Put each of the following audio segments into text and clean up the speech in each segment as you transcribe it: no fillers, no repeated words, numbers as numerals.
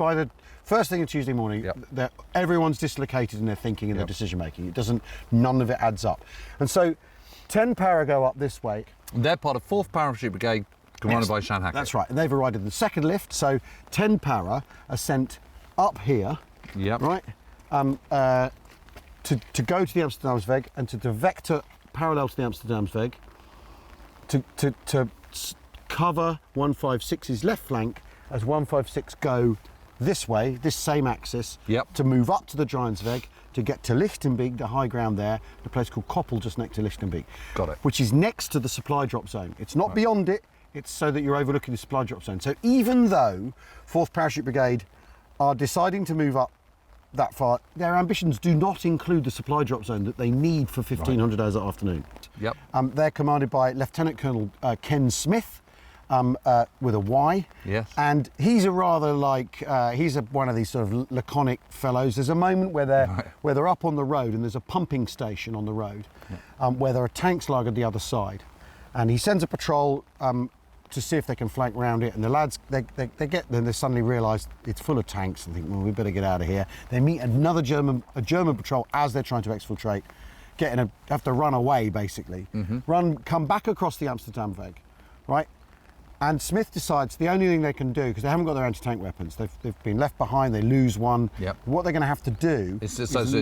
by the first thing on Tuesday morning, everyone's dislocated in their thinking and their decision making. None of it adds up. And so 10 para go up this way. They're part of 4th Parachute Brigade, commanded by Shan Hackett. That's right, and they've arrived in the second lift, so 10 para are sent up here, right, to go to the Amsterdamsweg and to vector parallel to the Amsterdamsweg to cover 156's left flank as 156 go this way, this same axis, to move up to the Giantsweg, to get to Lichtenbeek, the high ground there, a place called Koppel just next to Lichtenbeek. Got it. Which is next to the supply drop zone. It's not beyond it, it's so that you're overlooking the supply drop zone. So even though 4th Parachute Brigade are deciding to move up that far, their ambitions do not include the supply drop zone that they need for 1500 hours that afternoon. They're commanded by Lieutenant Colonel Ken Smith, with a Y. Yes. And he's a rather like, one of these sort of laconic fellows. There's a moment where they're up on the road and there's a pumping station on the road where there are tanks lagered the other side. And he sends a patrol to see if they can flank round it. And the lads, they get there and they suddenly realise it's full of tanks and think, well, we better get out of here. They meet another German patrol as they're trying to exfiltrate, have to run away basically. Come back across the Amsterdamweg, right? And Smith decides the only thing they can do, because they haven't got their anti-tank weapons, they've been left behind, they lose one. What they're going to have to do is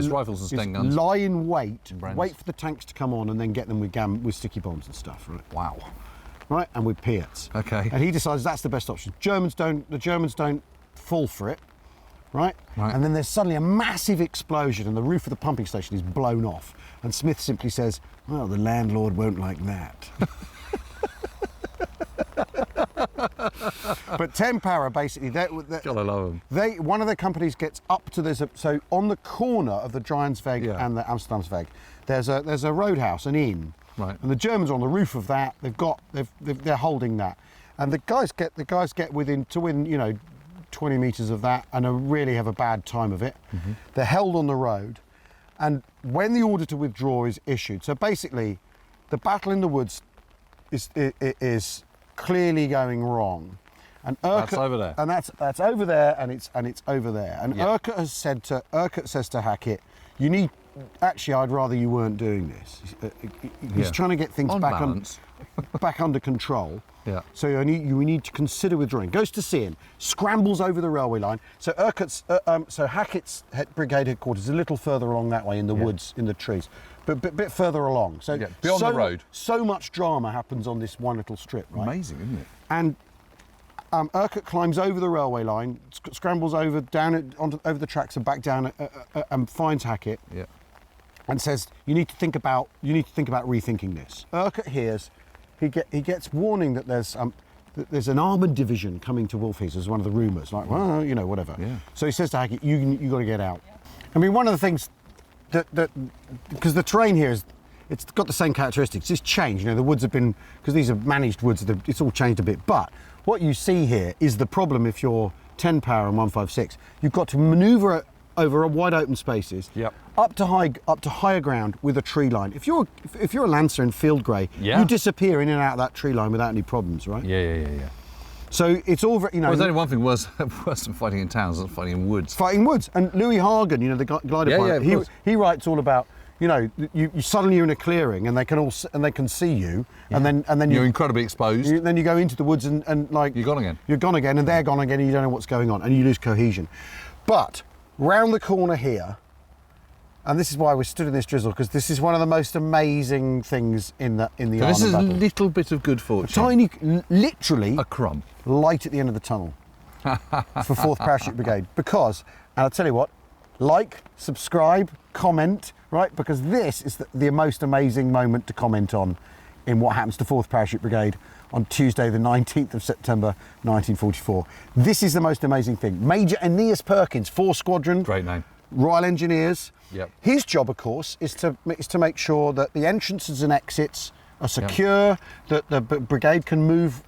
rifles and Sten guns. Lie in wait for the tanks to come on and then get them with sticky bombs and stuff, right? Wow. Right, and with Piats. Okay. And he decides that's the best option. The Germans don't fall for it, right? And then there's suddenly a massive explosion and the roof of the pumping station is blown off. And Smith simply says, well, the landlord won't like that. But 10 para basically, God, I love them. One of their companies gets up to so on the corner of the Giantsweg and the Amsterdamsweg, there's a roadhouse, an inn, and the Germans are on the roof of that. They're holding that, and the guys get within 20 meters of that and really have a bad time of it. They're held on the road, and when the order to withdraw is issued, so basically, the battle in the woods is clearly going wrong, and Urquhart, that's over there, and that's over there, and it's over there. And Urquhart says to Hackett, "You need. Actually, I'd rather you weren't doing this." He's trying to get things back under control. So you need to consider withdrawing. Goes to see him, scrambles over the railway line. So Hackett's brigade headquarters is a little further along that way in the woods, in the trees. But a bit further along. So beyond the road. So much drama happens on this one little strip, right? Amazing, isn't it? And Urquhart climbs over the railway line, scrambles over over the tracks and back down, and finds Hackett. And says, "You need to think about rethinking this." Urquhart hears, he gets warning that there's an armoured division coming to Wolfheath, as one of the rumours. Like, well, whatever. So he says to Hackett, "You got to get out." I mean, one of the things that because the terrain here it's got the same characteristics. It's changed. The woods have been, because these are managed woods, it's all changed a bit. But what you see here is the problem if you're 10 para and 156. You've got to manoeuvre over a wide open spaces, up to higher ground with a tree line. If you're a Lancer in field grey, you disappear in and out of that tree line without any problems, right? Yeah. So it's all very, Well, there's only one thing worse than fighting in towns than fighting in woods. Fighting woods. And Louis Hagen, the glider pilot, he writes all about, you suddenly you're in a clearing and they can see you, and then you're incredibly exposed. Then you go into the woods and like you're gone again. You're gone again, and they're gone again, and you don't know what's going on, and you lose cohesion. But round the corner here, and this is why we stood in this drizzle, because this is one of the most amazing things in the Arnhem This is battle. a little bit of good fortune. Tiny, literally a crumb, light at the end of the tunnel for 4th Parachute Brigade. Because, and I'll tell you what, like, subscribe, comment, right? Because this is the most amazing moment to comment on in what happens to 4th Parachute Brigade on Tuesday, the 19th of September, 1944. This is the most amazing thing. Major Aeneas Perkins, 4 Squadron. Great name. Royal Engineers. His job, of course, is to make sure that the entrances and exits are secure, that the brigade can move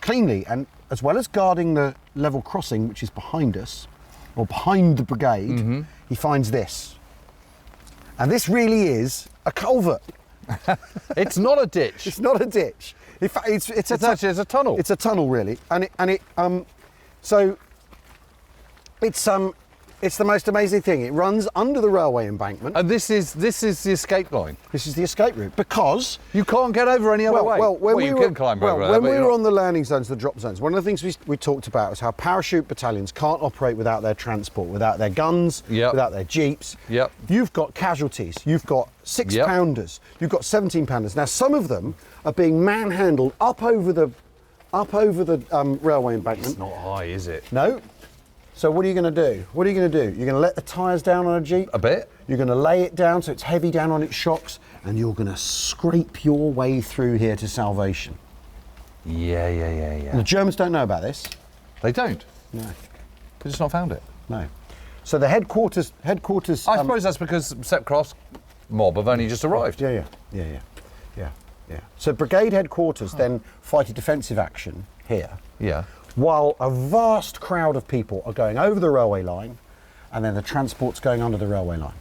cleanly, and as well as guarding the level crossing, which is behind us, or behind the brigade, he finds this. And this really is a culvert. It's not a ditch. It's not a ditch. In fact, it's actually a tunnel. It's a tunnel, really, so It's the most amazing thing. It runs under the railway embankment. And this is the escape line. This is the escape route because You can't get over any other way. You can climb over there, when but we you're were not- on the landing zones, the drop zones, one of the things we talked about is how parachute battalions can't operate without their transport, without their guns, Yep. without their jeeps. Yep. You've got casualties. You've got 6-pounders. You've got 17-pounders. Now, some of them are being manhandled up over the railway embankment. It's not high, is it? No. So what are you going to do? What are you going to do? You're going to let the tyres down on a Jeep? A bit. You're going to lay it down so it's heavy down on its shocks, and you're going to scrape your way through here to salvation. Yeah. The Germans don't know about this. They don't. No. They've just not found it. No. So the headquarters. I suppose that's because Sepcroft's mob have only just arrived. Yeah. So brigade headquarters then fight a defensive action here, Yeah. while a vast crowd of people are going over the railway line, and then the transport's going under the railway line.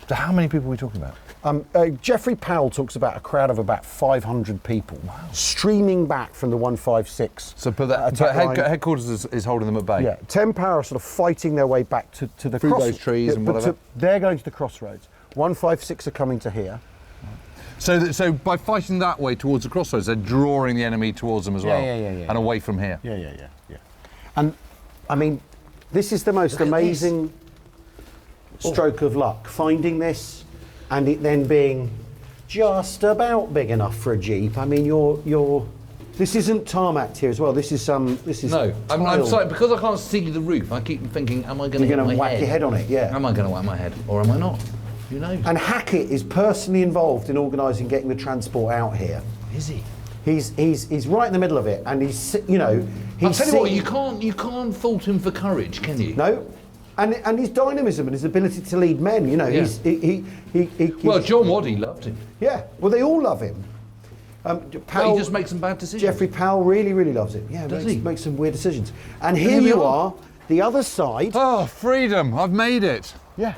So how many people are we talking about? Geoffrey Powell talks about a crowd of about 500 people streaming back from the 156. So, but attack line. headquarters is holding them at bay. Yeah, 10 Power are sort of fighting their way back to the Through those trees and whatever. They're going to the crossroads. 156 are coming to here. So by fighting that way towards the crossroads, they're drawing the enemy towards them as well. Yeah. And away from here. Yeah. And I mean, this is the most amazing stroke of luck, finding this and it then being just about big enough for a Jeep. I mean, this isn't tarmacked here as well. This is No, I'm tiled. sorry, because I can't see the roof, I keep thinking, am I going to You're hit going my to whack head? your head on it, yeah. Am I going to whack my head, or am I not? Who knows? And Hackett is personally involved in organising getting the transport out here. Is he? He's right in the middle of it, and he's I'll tell you what, you can't fault him for courage, can you? No, and his dynamism and his ability to lead men. You know, Yeah. Well, John Waddy loved him. Yeah, well, they all love him. But he just makes some bad decisions. Geoffrey Powell really loves him. Yeah, Does he? makes some weird decisions. And here you are, the other side. Oh, freedom! I've made it. Yeah.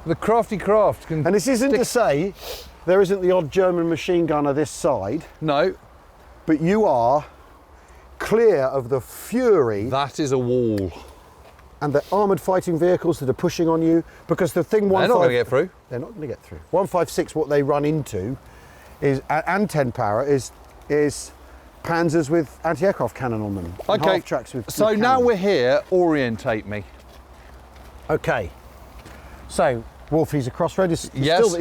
The crafty craft can. And this isn't to say there isn't the odd German machine gunner this side, No, but you are clear of the fury that is a wall. and the armoured fighting vehicles that are pushing on you, because the thing They're not going to get through. They're not going to get through. 156, what they run into is, and 10 Power is Panzers with anti-aircraft cannon on them. and Okay. half tracks with So now cannon. we're here. Orientate me. Okay. So Wolfie's a crossroad. It's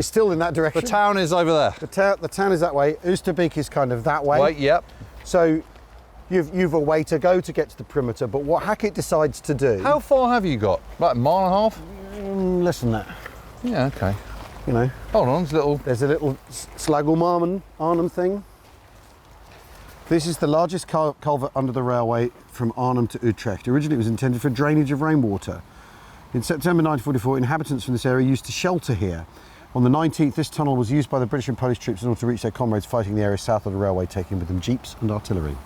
still in that The direction. town is over there. The town is that way. Oosterbeek is kind of that way. Wait, yep. So you've a way to go to get to the perimeter. But what Hackett decides to do, How far have you got? About a mile and a half? less than that. Yeah, okay. You know, Hold on, it's a little. there's a little Arnhem thing. This is the largest culvert under the railway from Arnhem to Utrecht. Originally, it was intended for drainage of rainwater. In September 1944, inhabitants from this area used to shelter here. On the 19th, this tunnel was used by the British and Polish troops in order to reach their comrades fighting the area south of the railway, taking with them jeeps and artillery.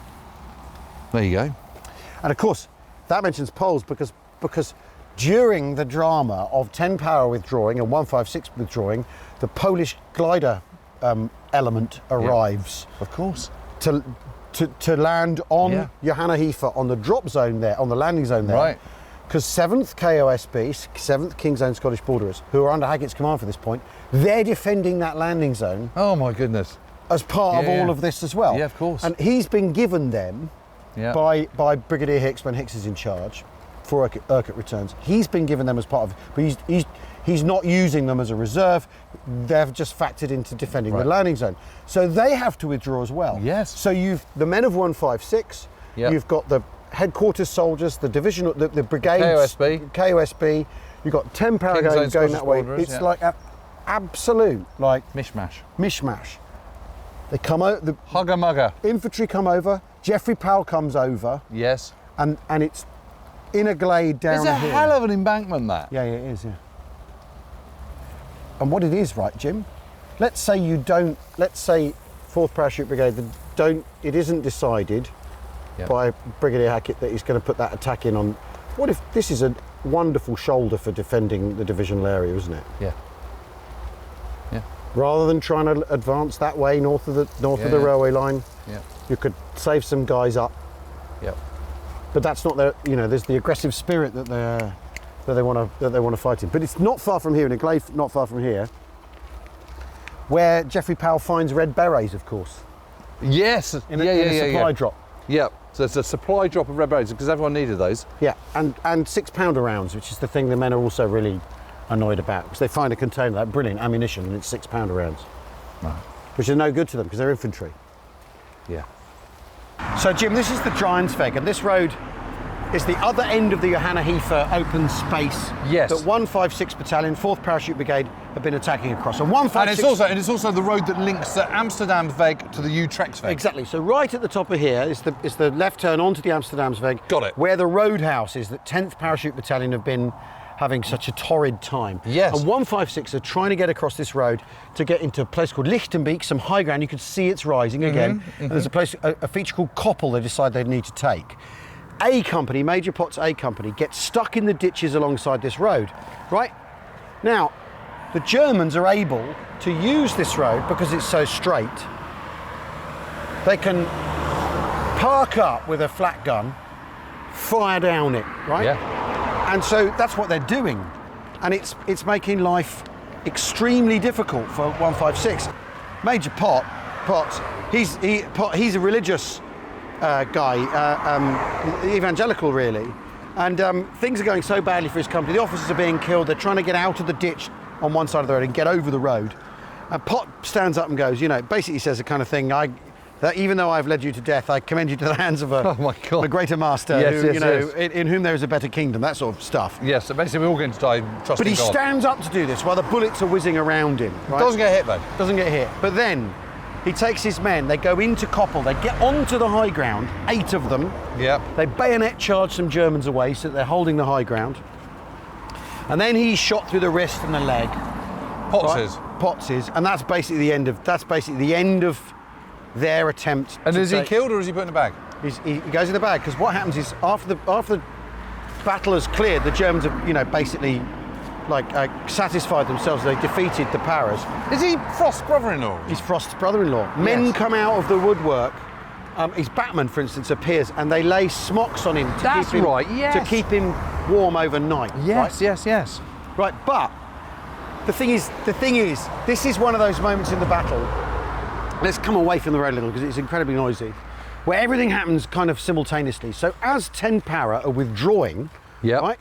There you go. And of course, that mentions Poles because during the drama of 10 Power withdrawing and 156 withdrawing, the Polish glider element arrives Of course. to land on Johanna Heifer on the drop zone there, on the landing zone there. Right. Because 7th KOSB, 7th King's Own Scottish Borderers, who are under Hackett's command for this point, they're defending that landing zone Oh my goodness. as part of all of this as well. Yeah, of course. And he's been given them Yeah. by Brigadier Hicks when Hicks is in charge for Urquhart returns. He's been given them as part of, but he's not using them as a reserve. They've just factored into defending the landing zone. So they have to withdraw as well. Yes. So you've the men of 156. Yep. You've got the headquarters soldiers, the division, the brigades, KOSB. You've got 10 Power King's Own going Scottish that way. Borderers, It's yeah. like an absolute Mishmash. mishmash. They come out. The Hugger mugger. infantry come over. Geoffrey Powell comes over, Yes. and it's in a glade down It's a here. hell of an embankment, that. Yeah, it is. Yeah. And what it is, right, Jim? Let's say you don't. Let's say 4th Parachute Brigade it isn't decided by Brigadier Hackett that he's going to put that attack in on. What if this is a wonderful shoulder for defending the divisional area, isn't it? Yeah. Yeah. Rather than trying to advance that way north of the railway line, Yeah. you could save some guys up. Yep. but that's not their, you know, there's the aggressive spirit that they want to fight in. But it's not far from here, in a glade not far from here, where Geoffrey Powell finds red berets, of course. Yes. In a supply drop. Yeah. So it's a supply drop of red berets because everyone needed those. Yeah, and 6-pounder rounds, which is the thing the men are also really annoyed about, because they find a container, that brilliant ammunition, and it's 6-pounder rounds, which are no good to them because they're infantry. Yeah. So Jim, this is the Giantsweg, and this road is the other end of the Johanna Heifer open space Yes. that 156 Battalion, 4th Parachute Brigade have been attacking across. And 156... And it's also the road that links the Amsterdamsweg to the Utrechtsweg. Exactly. So right at the top of here is the left turn onto the Amsterdamsweg. Got it. Where the roadhouse is that 10th Parachute Battalion have been having such a torrid time. Yes. And 156 are trying to get across this road to get into a place called Lichtenbeek, some high ground. You can see it's rising again. And there's a feature called Koppel they decide they need to take. A company, Major Potts A company, gets stuck in the ditches alongside this road, right? Now, the Germans are able to use this road because it's so straight. They can park up with a flat gun, fire down it, right? Yeah. And so that's what they're doing. And it's making life extremely difficult for 156. Major Potts, he's a religious guy, evangelical really, and things are going so badly for his company. The officers are being killed. They're trying to get out of the ditch on one side of the road and get over the road. And Pott stands up and goes, you know, basically says the kind of thing, that even though I've led you to death, I commend you to the hands of a greater master, in whom there is a better kingdom, that sort of stuff. Yes, so basically we're all going to die trusting But he God. stands up to do this while the bullets are whizzing around him. Right? Doesn't get hit though. Doesn't get hit. But then he takes his men, they go into Koppel, they get onto the high ground, 8 of them. Yep. They bayonet charge some Germans away so that they're holding the high ground. And then he's shot through the wrist and the leg. Potts is, and that's basically the end of their attempt. And is he killed or is he put in a bag? He goes in the bag, because what happens is after the battle has cleared, the Germans have, basically satisfied themselves. They defeated the Paras. Is he Frost's brother-in-law? He's Frost's brother-in-law. Men come out of the woodwork. His Batman, for instance, appears, and they lay smocks on him to keep him warm overnight. Yes, right? yes. Right, but the thing is, this is one of those moments in the battle. Let's come away from the road a little because it's incredibly noisy, where everything happens kind of simultaneously. So as 10 Para are withdrawing, right?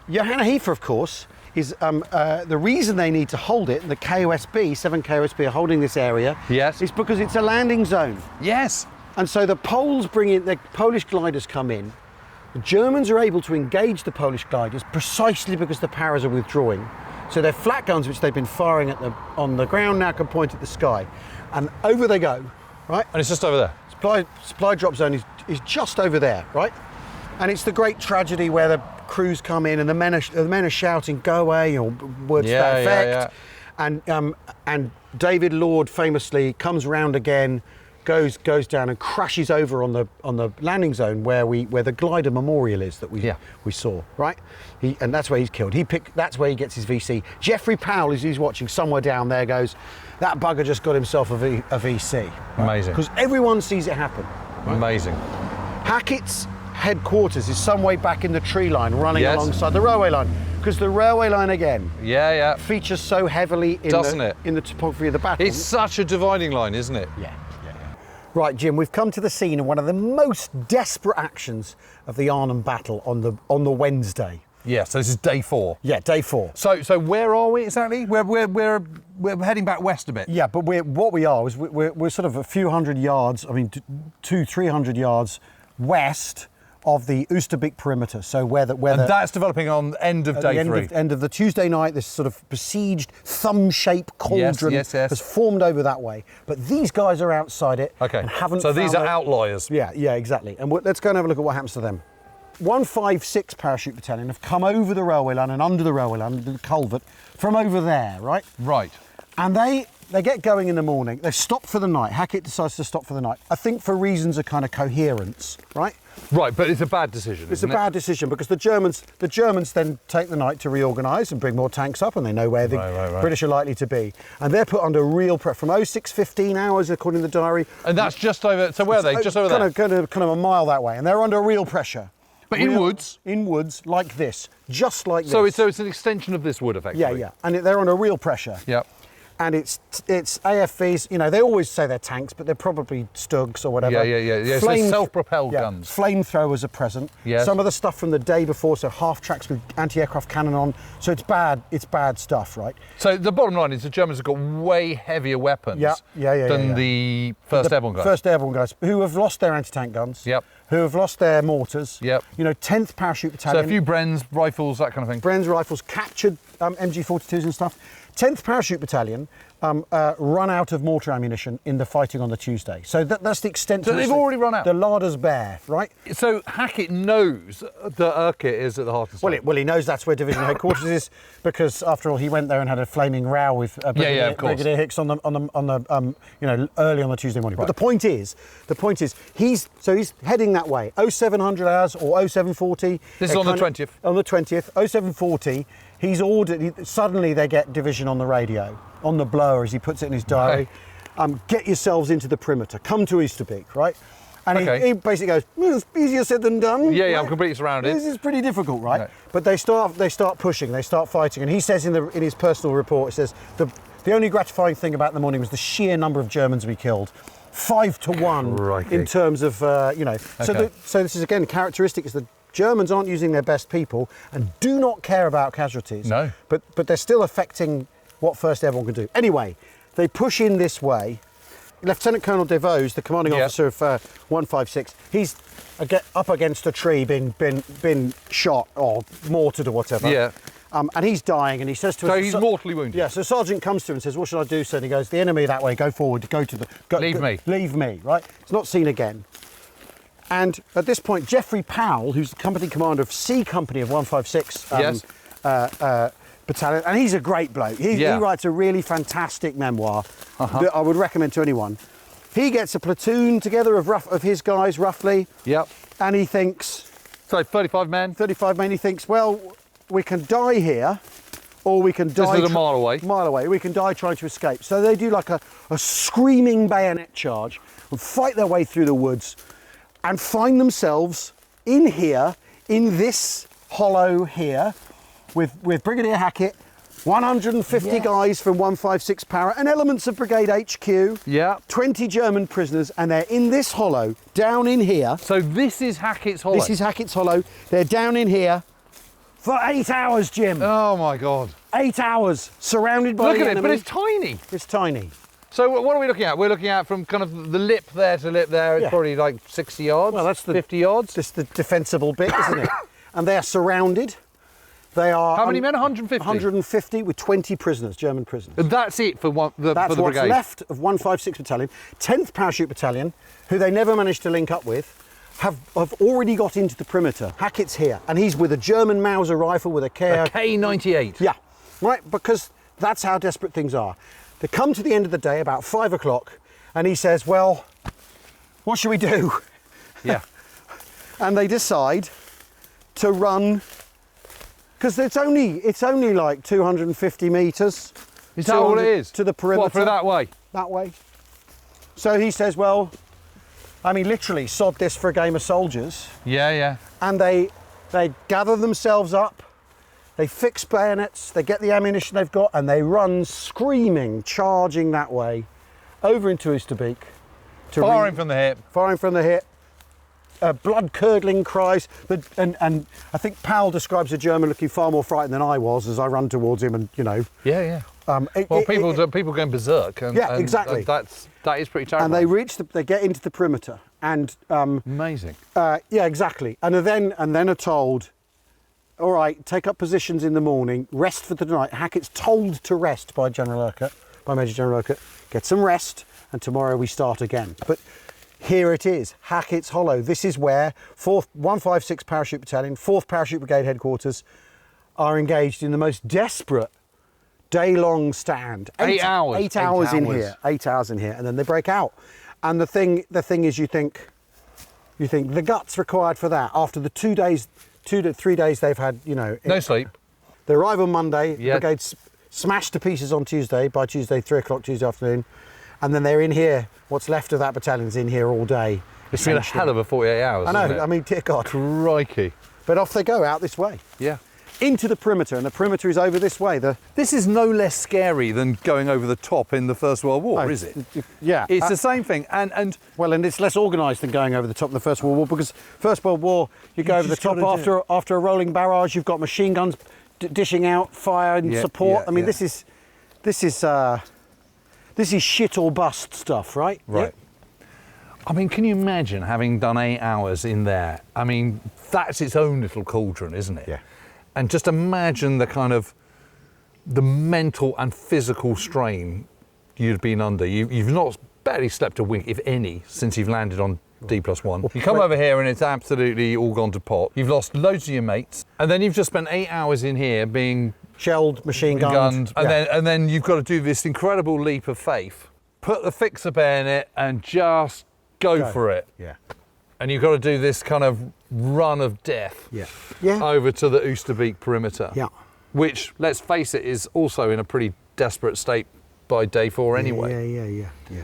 Johanna Heifer, of course, is the reason they need to hold it. The KOSB, 7 KOSB are holding this area. Yes. Is because it's a landing zone. Yes. And so the Poles the Polish gliders come in. The Germans are able to engage the Polish gliders precisely because the Paras are withdrawing. So their flat guns, which they've been firing on the ground, now can point at the sky. And over they go, right? And it's just over there? Supply drop zone is just over there, right? And it's the great tragedy where the crews come in and the men are shouting, "Go away," or words to that effect. And David Lord famously comes round again, goes down and crashes over on the landing zone where the glider memorial is that we saw, right? And that's where he's killed. That's where he gets his VC. Geoffrey Powell, as he's watching somewhere down there, goes, "That bugger just got himself a VC." Right? Amazing. Because everyone sees it happen. Right? Amazing. Hackett's headquarters is some way back in the tree line, running alongside the railway line, because the railway line again features so heavily in the topography of the battle. It's such a dividing line, isn't it? Yeah. Right, Jim, we've come to the scene of one of the most desperate actions of the Arnhem battle on the Wednesday. Yeah, so this is day 4. Yeah, day 4. So where are we exactly? We're heading back west a bit. Yeah, but we're sort of a few hundred yards, 200-300 yards west of the Oosterbeek perimeter. So that's developing on the end of day 3. End of the Tuesday night, this sort of besieged thumb-shaped cauldron has formed over that way. But these guys are outside it and haven't. So these are outliers. Yeah, exactly. And let's go and have a look at what happens to them. 156 Parachute Battalion have come over the railway line and under the railway line, the culvert, from over there, right? Right. And they get going in the morning. They stop for the night. Hackett decides to stop for the night. I think for reasons of kind of coherence, right? Right, but it's a bad decision. It's a bad decision because the Germans then take the night to reorganise and bring more tanks up, and they know where the British are likely to be, and they're put under real pressure from 06:15 hours according to the diary. And that's just over. So where are they? Just over there. Kind of a mile that way, and they're under real pressure. But in woods? In woods, like this, just like this. So it's an extension of this wood, effectively. Yeah, and they're under real pressure. Yep. And it's AFVs, you know, they always say they're tanks, but they're probably Stugs or whatever. Yeah. So it's self-propelled guns. Flamethrowers are present. Yes. Some of the stuff from the day before, so half tracks with anti-aircraft cannon on. So it's bad stuff, right? So the bottom line is the Germans have got way heavier weapons than the First Airborne guys. First Airborne guys, who have lost their anti-tank guns. Yep. Who have lost their mortars. Yep. You know, 10th Parachute Battalion. So a few Bren's, rifles, that kind of thing. Bren's rifles, captured MG42s and stuff. 10th Parachute Battalion run out of mortar ammunition in the fighting on the Tuesday. So that's the extent So to which they've already run out? The larder's bare, right? So Hackett knows that Urquhart is at the heart of the Well, he knows that's where division headquarters is because, after all, he went there and had a flaming row with Brigadier Hicks on the you know, early on the Tuesday morning. Right. But the point is, he's heading that way. 0700 hours or 0740. This is on the 20th. On the 20th, 0740. He's ordered. Suddenly, they get division on the radio, on the blower, as he puts it in his diary. Right. Get yourselves into the perimeter. Come to Oosterbeek, right? And he basically goes, it's easier said than done. Yeah, right? I'm completely surrounded. This is pretty difficult, right? But they start pushing, they start fighting, and he says in his personal report, it says the only gratifying thing about the morning was the sheer number of Germans we killed. 5 to 1 in terms of you know. Okay. So this is again characteristic is the Germans aren't using their best people and do not care about casualties. No. But they're still affecting what First Airborne can do. Anyway, they push in this way. Lieutenant Colonel DeVos, the commanding officer of 156, he's up against a tree, been shot or mortared or whatever. Yeah. And he's dying, and he says to us... So he's mortally wounded? Yeah, so Sergeant comes to him and says, what should I do, sir? And he goes, the enemy that way, go forward, go to the... Leave me, right? It's not seen again. And at this point, Geoffrey Powell, who's the company commander of C Company of 156 battalion, and he's a great bloke. He writes a really fantastic memoir that I would recommend to anyone. He gets a platoon together of his guys, roughly. Yep. And he thinks... So 35 men? 35 men. He thinks, well, we can die here, or we can die... This is a mile away. Mile away. We can die trying to escape. So they do like a screaming bayonet charge and fight their way through the woods and find themselves in here, in this hollow here, with Brigadier Hackett, 150 guys from 156 Para and elements of Brigade HQ. Yeah. 20 German prisoners, and they're in this hollow, down in here. So this is Hackett's Hollow? This is Hackett's Hollow. They're down in here for 8 hours, Jim. Oh my God. 8 hours, surrounded by the enemy. Look at it, but it's tiny. It's tiny. So what are we looking at? We're looking at from kind of the lip there to lip there. It's probably like 60 yards, well, that's 50 yards. That's the defensible bit, isn't it? And they are surrounded. They are... How many men? 150? 150 with 20 prisoners, German prisoners. And that's it for the brigade? That's what's left of 156 Battalion. 10th Parachute Battalion, who they never managed to link up with, have already got into the perimeter. Hackett's here, and he's with a German Mauser rifle with a K98. Yeah, right, because that's how desperate things are. They come to the end of the day, about 5 o'clock, and he says, well, what should we do? Yeah. And they decide to run, because it's only like 250 metres. Is that all it is? To the perimeter. What, for that way? That way. So he says, well, I mean, literally, sod this for a game of soldiers. Yeah, yeah. And they gather themselves up, they fix bayonets, they get the ammunition they've got, and they run screaming, charging that way, over into Oosterbeek. Firing from the hip. Firing from the hip. Blood-curdling cries. And I think Powell describes a German looking far more frightened than I was as I run towards him, and, you know. Yeah, yeah. People going berserk. And, yeah, exactly. That is pretty terrible. And they get into the perimeter, and amazing. Yeah, exactly. And then are told, all right, take up positions in the morning, rest for the night. Hackett's told to rest by General Urquhart, by Major General Urquhart. Get some rest, and tomorrow we start again. But here it is, Hackett's Hollow. This is where 156 Parachute Battalion, 4th Parachute Brigade headquarters are engaged in the most desperate day-long stand. 8 hours. 8 hours in here. 8 hours in here, and then they break out. And the thing is, you think, You think the guts required for that after the 2 to 3 days they've had, you know. No sleep. They arrive on Monday, Yeah. brigade smashed to pieces on Tuesday, by Tuesday, 3 o'clock Tuesday afternoon. And then they're in here, what's left of that battalion's in here all day. It's been a hell of a 48 hours. I know, hasn't it? I mean, dear God. Crikey. But off they go out this way. Yeah. Into the perimeter, and the perimeter is over this way. This is no less scary than going over the top in the First World War, is it? Yeah. It's the same thing. And well, and it's less organised than going over the top of the First World War, because First World War, you go over the top after a rolling barrage, you've got machine guns dishing out fire and support. I mean, this is shit or bust stuff, right? Right. Yeah. I mean, can you imagine having done 8 hours in there? I mean, that's its own little cauldron, isn't it? Yeah. And just imagine the kind of the mental and physical strain you've been under. You've not barely slept a wink, if any, since you've landed on D+1. You come over here and it's absolutely all gone to pot. You've lost loads of your mates, and then you've just spent 8 hours in here being shelled, machine gunned, and then you've got to do this incredible leap of faith. Put the fixer bayonet and just go for it. Yeah. And you've got to do this kind of run of death over to the Oosterbeek perimeter, which, let's face it, is also in a pretty desperate state by day 4 anyway. Yeah.